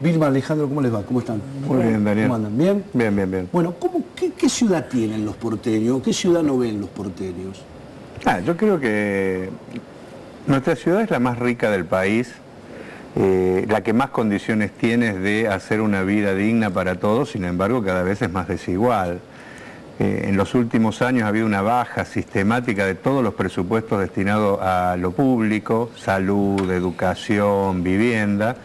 Vilma, Alejandro, ¿cómo les va? ¿Cómo están? Muy bien, Daniel. ¿Cómo andan? ¿Bien? Bien, bien, bien. Bueno, ¿qué ciudad tienen los porteños? ¿Qué ciudad no ven los porteños? Yo creo que nuestra ciudad es la más rica del país, la que más condiciones tiene de hacer una vida digna para todos, sin embargo cada vez es más desigual. En los últimos años ha habido una baja sistemática de todos los presupuestos destinados a lo público, salud, educación, vivienda,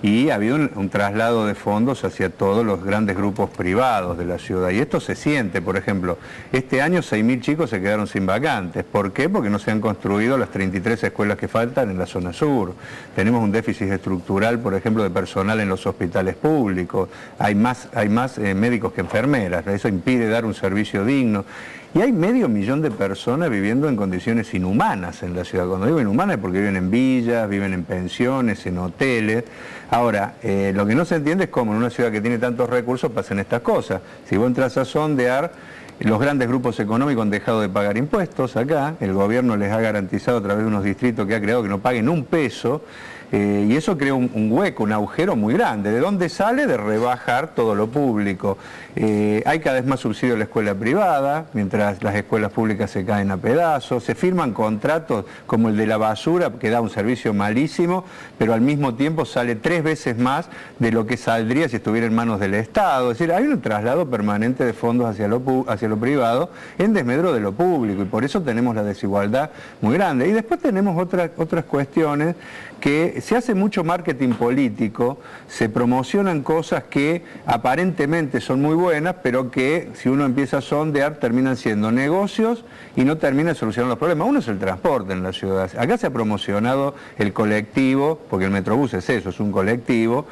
y ha habido un traslado de fondos hacia todos los grandes grupos privados de la ciudad. Y esto se siente, por ejemplo, este año 6.000 chicos se quedaron sin vacantes. ¿Por qué? Porque no se han construido las 33 escuelas que faltan en la zona sur. Tenemos un déficit estructural, por ejemplo, de personal en los hospitales públicos. Hay más médicos que enfermeras. Eso impide dar un servicio digno. Y hay 500.000 de personas viviendo en condiciones inhumanas en la ciudad. Cuando digo inhumanas es porque viven en villas, viven en pensiones, en hoteles. Ahora, lo que no se entiende es cómo en una ciudad que tiene tantos recursos pasan estas cosas. Si vos entras a sondear, los grandes grupos económicos han dejado de pagar impuestos acá, el gobierno les ha garantizado a través de unos distritos que ha creado que no paguen un peso, y eso crea un hueco, un agujero muy grande. ¿De dónde sale? De rebajar todo lo público. Hay cada vez más subsidio a la escuela privada, mientras las escuelas públicas se caen a pedazos. Se firman contratos como el de la basura, que da un servicio malísimo, pero al mismo tiempo sale 3 veces más de lo que saldría si estuviera en manos del Estado. Es decir, hay un traslado permanente de fondos hacia lo privado en desmedro de lo público, y por eso tenemos la desigualdad muy grande. Y después tenemos otras cuestiones que se hace mucho marketing político, se promocionan cosas que aparentemente son muy buenas, pero que si uno empieza a sondear terminan siendo negocios y no terminan solucionando los problemas. Uno es el transporte en la ciudad. Acá se ha promocionado el colectivo, porque el Metrobús es eso, es un colectivo,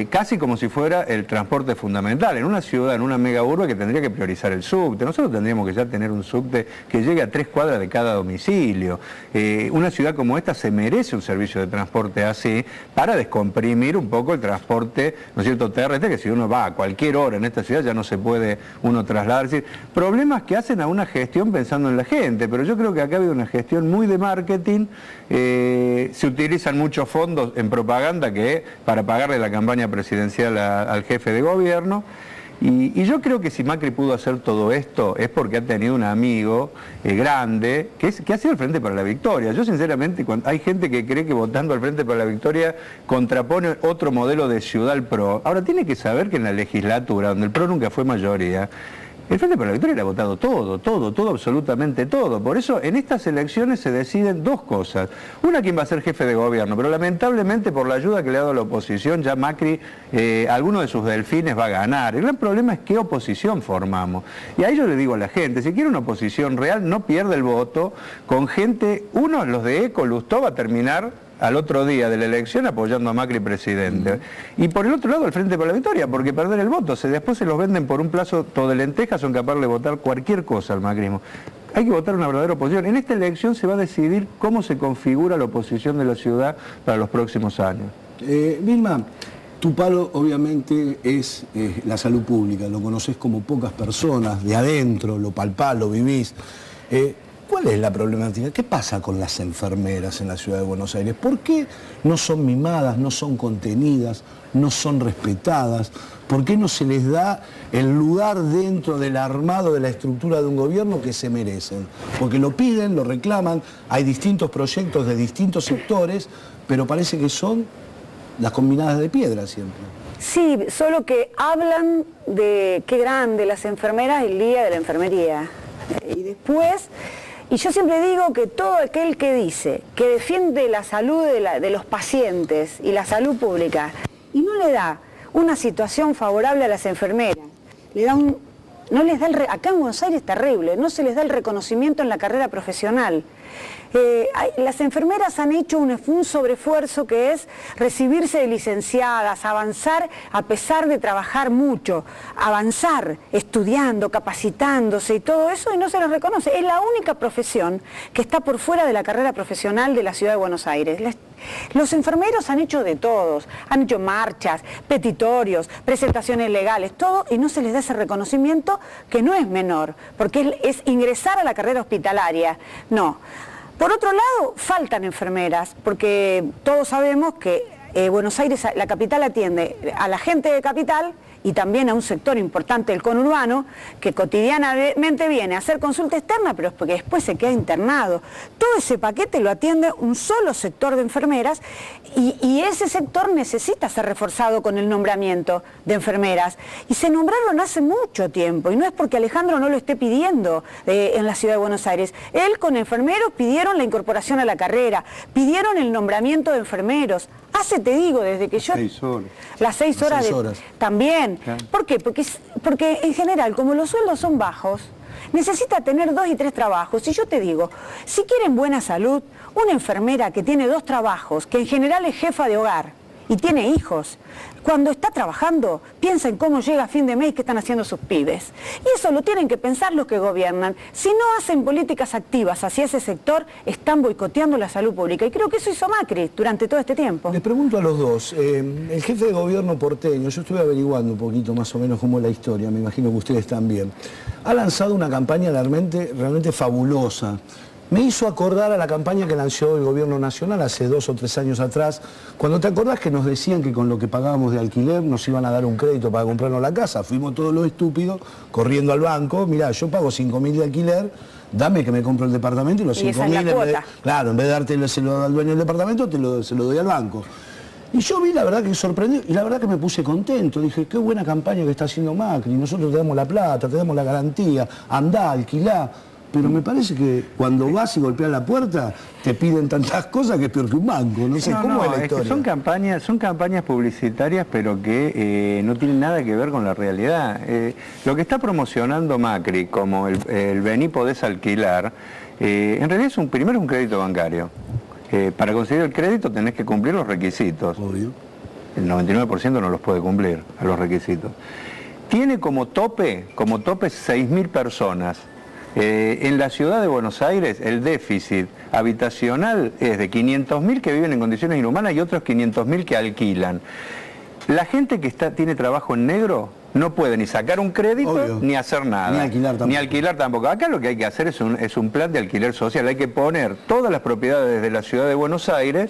casi como si fuera el transporte fundamental. En una ciudad, en una mega urbe, que tendría que priorizar el subte. Nosotros tendríamos que ya tener un subte que llegue a 3 cuadras de cada domicilio. Una ciudad como esta se merece un servicio de transporte así, para descomprimir un poco el transporte, ¿no es cierto?, terrestre, que si uno va a cualquier hora en esta ciudad ya no se puede uno trasladar. Es decir, problemas que hacen a una gestión pensando en la gente, pero yo creo que acá ha habido una gestión muy de marketing, se utilizan muchos fondos en propaganda para pagarle la campaña presidencial al jefe de gobierno. Y yo creo que si Macri pudo hacer todo esto es porque ha tenido un amigo grande que ha sido el Frente para la Victoria. Yo sinceramente, hay gente que cree que votando al Frente para la Victoria contrapone otro modelo de ciudad al PRO. Ahora tiene que saber que en la legislatura, donde el PRO nunca fue mayoría, el Frente para la Victoria le ha votado todo, absolutamente todo. Por eso en estas elecciones se deciden dos cosas. Una, quién va a ser jefe de gobierno, pero lamentablemente por la ayuda que le ha dado la oposición, ya Macri, alguno de sus delfines va a ganar. El gran problema es qué oposición formamos. Y ahí yo le digo a la gente, si quiere una oposición real, no pierda el voto con gente, los de ECO, Lustó va a terminar al otro día de la elección apoyando a Macri presidente. Y por el otro lado el Frente para la Victoria, porque perder el voto, después se los venden por un plazo todo de lentejas, son capaces de votar cualquier cosa al macrismo. Hay que votar una verdadera oposición. En esta elección se va a decidir cómo se configura la oposición de la ciudad para los próximos años. Vilma, tu palo obviamente es la salud pública, lo conoces como pocas personas, de adentro, lo palpás, lo vivís. ¿Cuál es la problemática? ¿Qué pasa con las enfermeras en la ciudad de Buenos Aires? ¿Por qué no son mimadas, no son contenidas, no son respetadas? ¿Por qué no se les da el lugar dentro del armado de la estructura de un gobierno que se merecen? Porque lo piden, lo reclaman, hay distintos proyectos de distintos sectores, pero parece que son las combinadas de piedra siempre. Sí, solo que hablan de qué grande las enfermeras el día de la enfermería. Y después... Y yo siempre digo que todo aquel que dice que defiende la salud de los pacientes y la salud pública y no le da una situación favorable a las enfermeras, acá en Buenos Aires es terrible, no se les da el reconocimiento en la carrera profesional. Las enfermeras han hecho un sobreesfuerzo que es recibirse de licenciadas, avanzar a pesar de trabajar mucho, avanzar estudiando, capacitándose y todo eso, y no se les reconoce. Es la única profesión que está por fuera de la carrera profesional de la ciudad de Buenos Aires. Los enfermeros han hecho de todos, han hecho marchas, petitorios, presentaciones legales, todo, y no se les da ese reconocimiento que no es menor, porque es ingresar a la carrera hospitalaria. No. Por otro lado, faltan enfermeras, porque todos sabemos que Buenos Aires, la capital atiende a la gente de capital y también a un sector importante del conurbano que cotidianamente viene a hacer consulta externa, pero es porque después se queda internado. Todo ese paquete lo atiende un solo sector de enfermeras y ese sector necesita ser reforzado con el nombramiento de enfermeras. Y se nombraron hace mucho tiempo, y no es porque Alejandro no lo esté pidiendo en la ciudad de Buenos Aires. Él con enfermeros pidieron la incorporación a la carrera, pidieron el nombramiento de enfermeros. Hace, te digo, desde que yo... 6 horas. Las 6 horas. También. Claro. ¿Por qué? Porque en general, como los sueldos son bajos, necesita tener 2 y 3 trabajos. Y yo te digo, si quieren buena salud, una enfermera que tiene 2 trabajos, que en general es jefa de hogar y tiene hijos, cuando está trabajando, piensa en cómo llega a fin de mes y qué están haciendo sus pibes. Y eso lo tienen que pensar los que gobiernan. Si no hacen políticas activas hacia ese sector, están boicoteando la salud pública. Y creo que eso hizo Macri durante todo este tiempo. Les pregunto a los dos, el jefe de gobierno porteño, yo estuve averiguando un poquito más o menos cómo es la historia, me imagino que ustedes también, ha lanzado una campaña realmente fabulosa. Me hizo acordar a la campaña que lanzó el gobierno nacional hace 2 o 3 años atrás, cuando te acordás que nos decían que con lo que pagábamos de alquiler nos iban a dar un crédito para comprarnos la casa. Fuimos todos los estúpidos corriendo al banco, mirá, yo pago 5.000 de alquiler, dame que me compro el departamento y los 5.000, claro, en vez de dártelo al dueño del departamento, se lo doy al banco. Y yo vi, la verdad, que sorprendió, y la verdad que me puse contento. Dije, qué buena campaña que está haciendo Macri, nosotros te damos la plata, te damos la garantía, andá, alquilá. Pero me parece que cuando vas y golpeas la puerta, te piden tantas cosas que es peor que un banco. No sé, ¿cómo es la historia? Es que son campañas publicitarias, pero que no tienen nada que ver con la realidad. Lo que está promocionando Macri, como el vení podés alquilar, en realidad primero es un crédito bancario. Para conseguir el crédito tenés que cumplir los requisitos. Obvio. El 99% no los puede cumplir a los requisitos. Tiene como tope 6.000 personas. En la ciudad de Buenos Aires el déficit habitacional es de 500.000 que viven en condiciones inhumanas y otros 500.000 que alquilan. La gente que tiene trabajo en negro no puede ni sacar un crédito, obvio, ni hacer nada. Ni alquilar tampoco. Acá lo que hay que hacer es un plan de alquiler social. Hay que poner todas las propiedades de la ciudad de Buenos Aires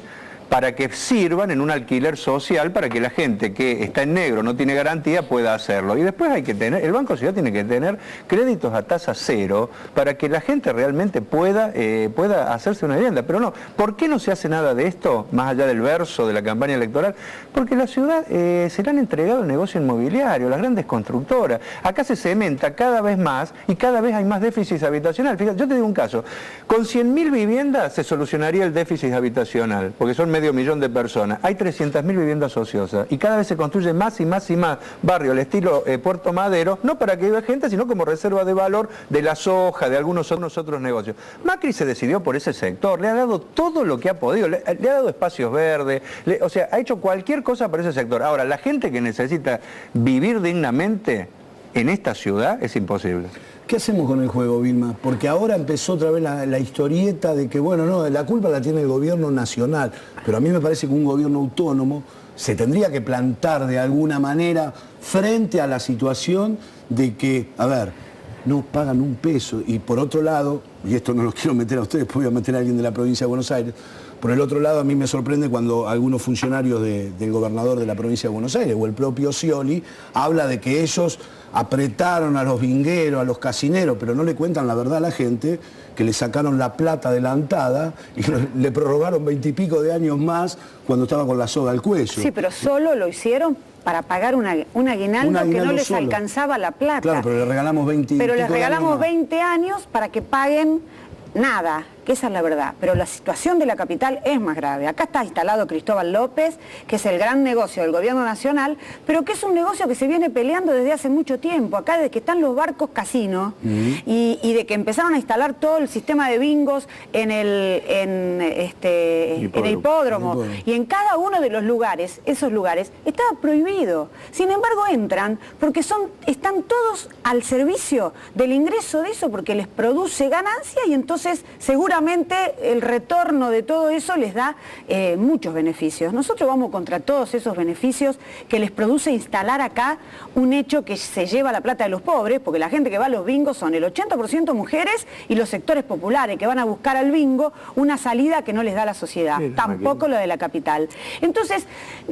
para que sirvan en un alquiler social para que la gente que está en negro, no tiene garantía, pueda hacerlo. Y después hay que tener, el Banco Ciudad tiene que tener créditos a tasa cero para que la gente realmente pueda hacerse una vivienda. Pero no, ¿por qué no se hace nada de esto, más allá del verso de la campaña electoral? Porque la ciudad se le han entregado el negocio inmobiliario, las grandes constructoras. Acá se cementa cada vez más y cada vez hay más déficit habitacional. Fíjate, yo te digo un caso, con 100.000 viviendas se solucionaría el déficit habitacional, porque son medio millón de personas. Hay 300.000 viviendas ociosas y cada vez se construye más y más y más barrio al estilo Puerto Madero, no para que viva gente, sino como reserva de valor de la soja, de algunos otros negocios. Macri se decidió por ese sector, le ha dado todo lo que ha podido, le ha dado espacios verdes, o sea, ha hecho cualquier cosa por ese sector. Ahora, la gente que necesita vivir dignamente en esta ciudad es imposible. ¿Qué hacemos con el juego, Vilma? Porque ahora empezó otra vez la historieta de que, bueno, no, la culpa la tiene el gobierno nacional, pero a mí me parece que un gobierno autónomo se tendría que plantar de alguna manera frente a la situación de que, a ver, no pagan un peso y por otro lado, y esto no lo quiero meter a ustedes, voy a meter a alguien de la provincia de Buenos Aires, por el otro lado a mí me sorprende cuando algunos funcionarios del gobernador de la provincia de Buenos Aires o el propio Scioli habla de que ellos apretaron a los vingueros, a los casineros, pero no le cuentan la verdad a la gente, que le sacaron la plata adelantada y le prorrogaron 20 y pico de años más cuando estaba con la soga al cuello. Sí, pero solo lo hicieron para pagar un aguinaldo que no les alcanzaba la plata. Claro, pero le regalamos 20 Pero les regalamos 20 años para que paguen nada, que esa es la verdad. Pero la situación de la capital es más grave. Acá está instalado Cristóbal López, que es el gran negocio del gobierno nacional, pero que es un negocio que se viene peleando desde hace mucho tiempo. Acá desde que están los barcos casinos y de que empezaron a instalar todo el sistema de bingos en el hipódromo. Y en cada uno de los lugares, esos lugares, estaba prohibido. Sin embargo, entran porque están todos al servicio del ingreso de eso, porque les produce ganancia y entonces seguramente seguramente el retorno de todo eso les da muchos beneficios. Nosotros vamos contra todos esos beneficios que les produce instalar acá un hecho que se lleva la plata de los pobres, porque la gente que va a los bingos son el 80% mujeres y los sectores populares que van a buscar al bingo una salida que no les da la sociedad, tampoco lo de la capital. Entonces,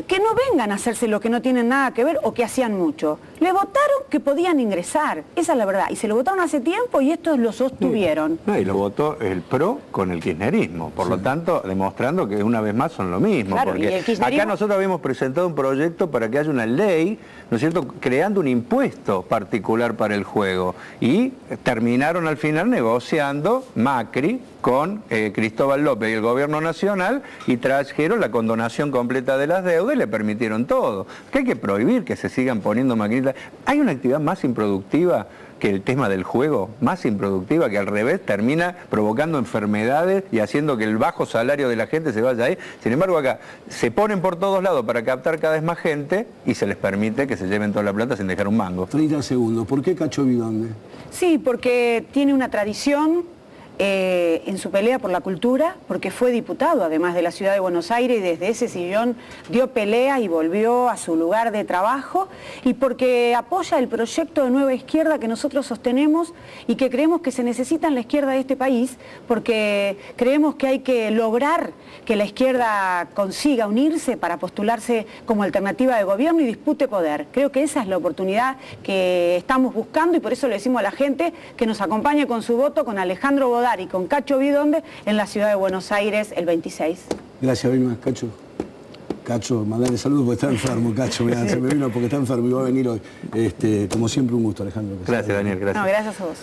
que no vengan a hacerse lo que no tienen nada que ver o que hacían mucho. Le votaron que podían ingresar, esa es la verdad, y se lo votaron hace tiempo y estos lo sostuvieron. No, y lo votó el PRO con el kirchnerismo, por lo tanto, demostrando que una vez más son lo mismo, Claro, porque acá nosotros habíamos presentado un proyecto para que haya una ley, ¿no es cierto?, creando un impuesto particular para el juego, y terminaron al final negociando Macri con Cristóbal López y el gobierno nacional y trajeron la condonación completa de las deudas y le permitieron todo. Que hay que prohibir que se sigan poniendo maquinitas. Hay una actividad más improductiva que el tema del juego, más improductiva, que al revés termina provocando enfermedades y haciendo que el bajo salario de la gente se vaya ahí. Sin embargo, acá se ponen por todos lados para captar cada vez más gente y se les permite que se lleven toda la plata sin dejar un mango. 30 segundos. ¿Por qué Cacho Bidonde? Sí, porque tiene una tradición en su pelea por la cultura, porque fue diputado además de la Ciudad de Buenos Aires y desde ese sillón dio pelea y volvió a su lugar de trabajo, y porque apoya el proyecto de Nueva Izquierda que nosotros sostenemos y que creemos que se necesita en la izquierda de este país, porque creemos que hay que lograr que la izquierda consiga unirse para postularse como alternativa de gobierno y dispute poder. Creo que esa es la oportunidad que estamos buscando y por eso le decimos a la gente que nos acompañe con su voto con Alejandro Bodar y con Cacho Bidonde en la Ciudad de Buenos Aires el 26. Gracias, Vilma. Cacho. Cacho, mandale saludos porque está enfermo, Cacho. Mirá, se me vino porque está enfermo y va a venir hoy. Como siempre, un gusto, Alejandro. Gracias, Daniel. Gracias. No, gracias a vos.